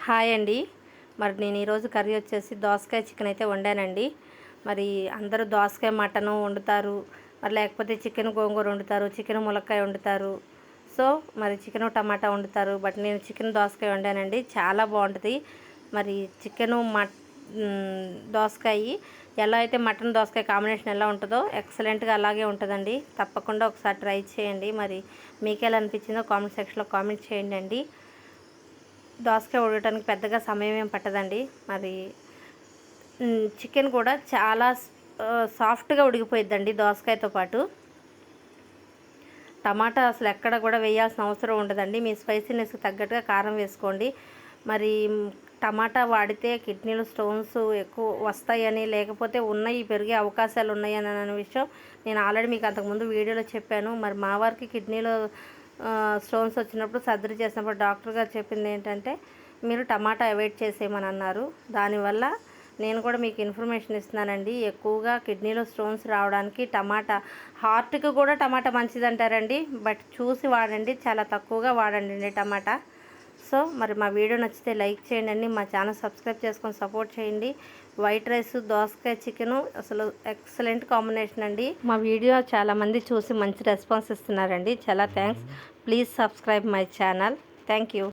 Hi అండి. మరి నేను ఈరోజు కర్రీ వచ్చేసి దోసకాయ చికెన్ అయితే వండానండి. మరి అందరూ దోసకాయ మటను వండుతారు, మరి లేకపోతే చికెన్ గోంగూర వండుతారు, చికెన్ ములక్కాయ వండుతారు. సో మరి చికెను టమాటా వండుతారు. బట్ నేను చికెన్ దోసకాయ వండానండి, చాలా బాగుంటుంది. మరి చికెను దోసకాయ ఎలా అయితే మటన్ దోసకాయ కాంబినేషన్ ఎలా ఉంటుందో ఎక్సలెంట్గా అలాగే ఉంటుందండి. తప్పకుండా ఒకసారి ట్రై చేయండి. మరి మీకు ఎలా అనిపించిందో కామెంట్ సెక్షన్లో కామెంట్ చేయండి అండి. దోసకాయ ఉడకడానికి పెద్దగా సమయం ఏం పట్టదండి. మరి చికెన్ కూడా చాలా సాఫ్ట్గా ఉడికిపోయిద్దండి దోసకాయతో పాటు. టమాటా అసలు ఎక్కడ కూడా వేయాల్సిన అవసరం ఉండదండి. మీ స్పైసీనెస్కి తగ్గట్టుగా కారం వేసుకోండి. మరి టమాటా వాడితే కిడ్నీలో స్టోన్స్ ఎక్కువ వస్తాయని, లేకపోతే ఉన్నాయి పెరిగే అవకాశాలు ఉన్నాయని అనే విషయం నేను ఆల్రెడీ మీకు అంతకుముందు వీడియోలో చెప్పాను. మరి మా వారికి కిడ్నీలో స్టోన్స్ వచ్చినప్పుడు సర్జరీ చేసినప్పుడు డాక్టర్ గారు చెప్పింది ఏంటంటే మీరు టమాటా అవాయిడ్ చేసేయమని అన్నారు. దానివల్ల నేను కూడా మీకు ఇన్ఫర్మేషన్ ఇస్తున్నానండి. ఎక్కువగా కిడ్నీలో స్టోన్స్ రావడానికి టమాటా, హార్ట్కి కూడా టమాటా మంచిది అంటారండి. బట్ చూసి వాడండి, చాలా తక్కువగా వాడండి టమాటా. సో మరి మా వీడియో నచ్చితే లైక్ చేయండి అండి. మా ఛానల్ సబ్స్క్రైబ్ చేసుకొని సపోర్ట్ చేయండి. వైట్ రైస్ దోసకాయ చికెను అసలు ఎక్సలెంట్ కాంబినేషన్ అండి. మా వీడియో చాలామంది చూసి మంచి రెస్పాన్స్ ఇస్తున్నారండి. చాలా thanks. Please subscribe my channel. Thank you.